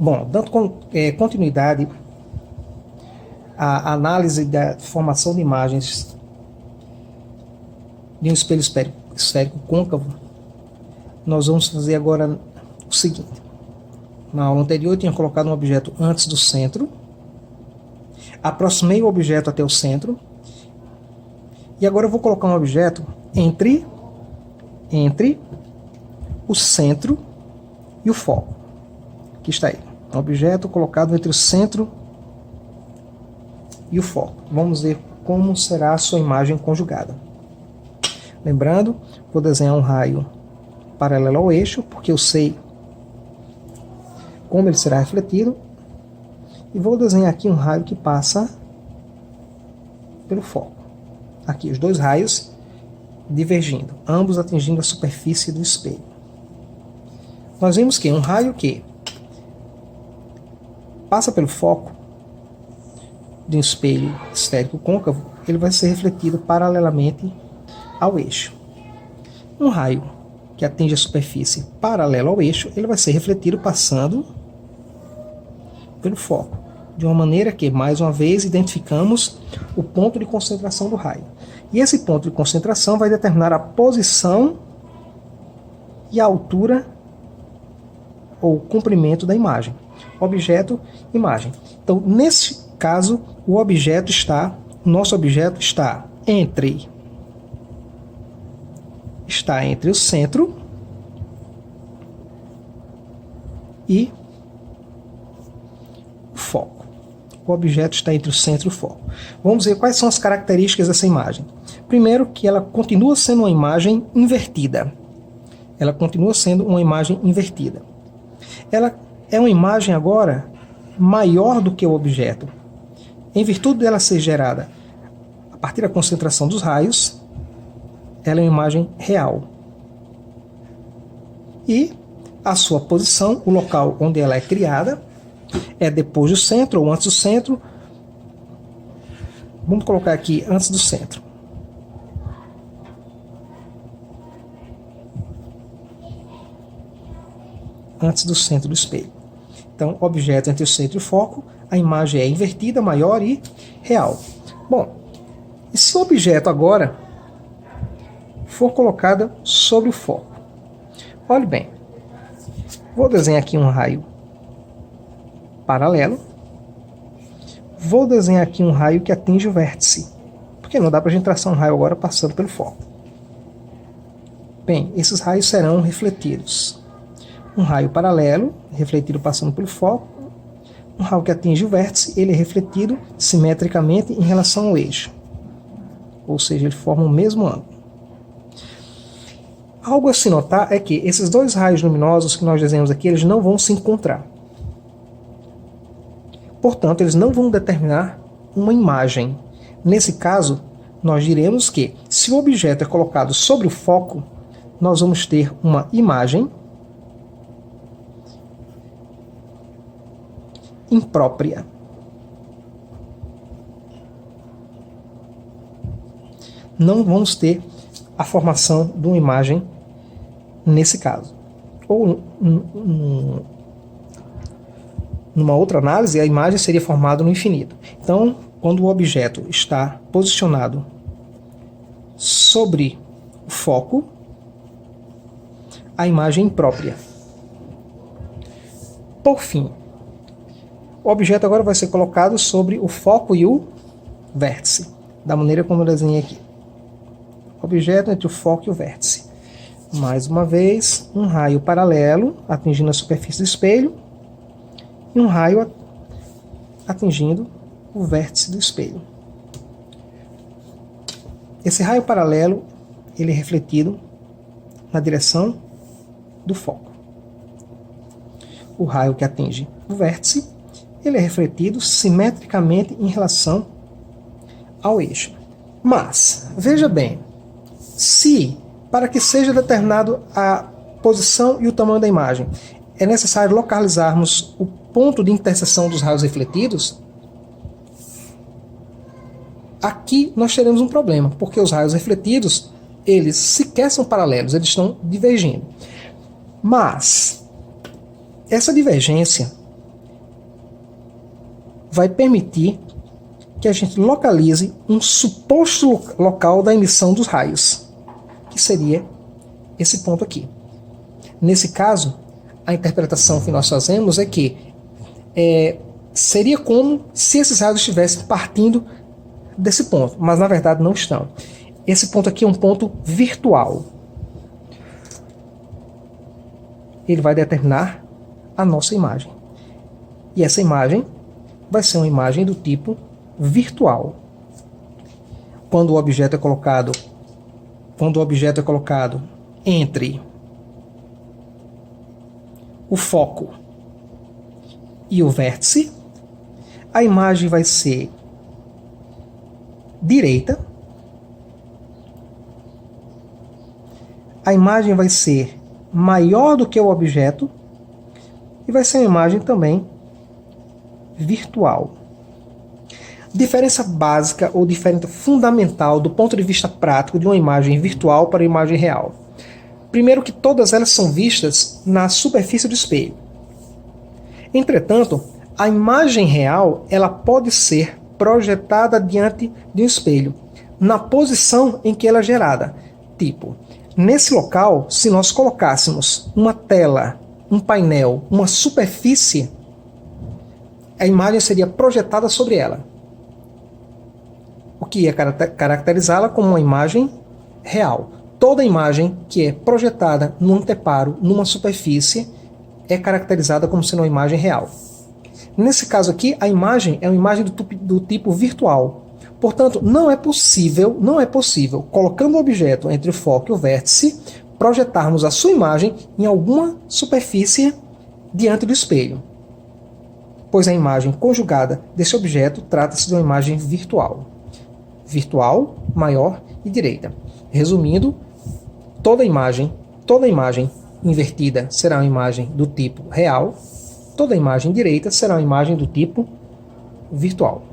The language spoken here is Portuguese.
Bom, dando continuidade à análise da formação de imagens de um espelho esférico côncavo, nós vamos fazer agora o seguinte. Na aula anterior eu tinha colocado um objeto antes do centro, aproximei o objeto até o centro, e agora eu vou colocar um objeto entre o centro e o foco. Aqui está ele. Um objeto colocado entre o centro e o foco. Vamos ver como será a sua imagem conjugada. Lembrando, vou desenhar um raio paralelo ao eixo, porque eu sei como ele será refletido. E vou desenhar aqui um raio que passa pelo foco. Aqui, os dois raios divergindo, ambos atingindo a superfície do espelho. Nós vimos que um raio que passa pelo foco de um espelho esférico côncavo, ele vai ser refletido paralelamente ao eixo. Um raio que atinge a superfície paralela ao eixo, ele vai ser refletido passando pelo foco, de uma maneira que, mais uma vez, identificamos o ponto de concentração do raio. E esse ponto de concentração vai determinar a posição e a altura ou comprimento da imagem. Objeto, imagem. Então, nesse caso, o nosso objeto está entre o centro e o foco. O objeto está entre o centro e o foco. Vamos ver quais são as características dessa imagem. Primeiro, que ela continua sendo uma imagem invertida. Ela continua sendo uma imagem invertida. Ela é uma imagem agora maior do que o objeto. Em virtude dela ser gerada a partir da concentração dos raios, ela é uma imagem real. E a sua posição, o local onde ela é criada, é depois do centro ou antes do centro. Vamos colocar aqui antes do centro. Antes do centro do espelho. Então, objeto entre o centro e o foco, a imagem é invertida, maior e real. Bom, e se o objeto agora for colocado sobre o foco? Olhe bem, vou desenhar aqui um raio paralelo, vou desenhar aqui um raio que atinge o vértice, porque não dá para a gente traçar um raio agora passando pelo foco. Bem, esses raios serão refletidos. Um raio paralelo, refletido passando pelo foco. Um raio que atinge o vértice, ele é refletido simetricamente em relação ao eixo. Ou seja, ele forma o mesmo ângulo. Algo a se notar é que esses dois raios luminosos que nós desenhamos aqui, eles não vão se encontrar. Portanto, eles não vão determinar uma imagem. Nesse caso, nós diremos que, se o objeto é colocado sobre o foco, nós vamos ter uma imagem imprópria. Não vamos ter a formação de uma imagem nesse caso. Ou numa outra análise, a imagem seria formada no infinito. Então, quando o objeto está posicionado sobre o foco, a imagem é imprópria. Por fim, o objeto agora vai ser colocado sobre o foco e o vértice, da maneira como eu desenhei aqui. Objeto entre o foco e o vértice. Mais uma vez, um raio paralelo atingindo a superfície do espelho e um raio atingindo o vértice do espelho. Esse raio paralelo, ele é refletido na direção do foco. O raio que atinge o vértice, ele é refletido simetricamente em relação ao eixo. Mas, veja bem, se, para que seja determinado a posição e o tamanho da imagem, é necessário localizarmos o ponto de interseção dos raios refletidos, aqui nós teremos um problema, porque os raios refletidos, eles sequer são paralelos, eles estão divergindo. Mas essa divergência vai permitir que a gente localize um suposto local da emissão dos raios, que seria esse ponto aqui. Nesse caso, a interpretação que nós fazemos é que seria como se esses raios estivessem partindo desse ponto, mas na verdade não estão. Esse ponto aqui é um ponto virtual. Ele vai determinar a nossa imagem. E essa imagem vai ser uma imagem do tipo virtual. Quando o objeto é colocado entre o foco e o vértice, a imagem vai ser direita. A imagem vai ser maior do que o objeto e vai ser uma imagem também virtual. Diferença básica ou diferença fundamental do ponto de vista prático de uma imagem virtual para uma imagem real. Primeiro que todas elas são vistas na superfície do espelho. Entretanto, a imagem real ela pode ser projetada diante de um espelho, na posição em que ela é gerada. Tipo, nesse local, se nós colocássemos uma tela, um painel, uma superfície, a imagem seria projetada sobre ela, o que ia caracterizá-la como uma imagem real. Toda imagem que é projetada num anteparo, numa superfície, é caracterizada como sendo uma imagem real. Nesse caso aqui, a imagem é uma imagem do tipo virtual. Portanto, não é possível, colocando o objeto entre o foco e o vértice, projetarmos a sua imagem em alguma superfície diante do espelho, pois a imagem conjugada desse objeto trata-se de uma imagem virtual. Virtual, maior e direita. Resumindo, toda imagem invertida será uma imagem do tipo real, toda imagem direita será uma imagem do tipo virtual.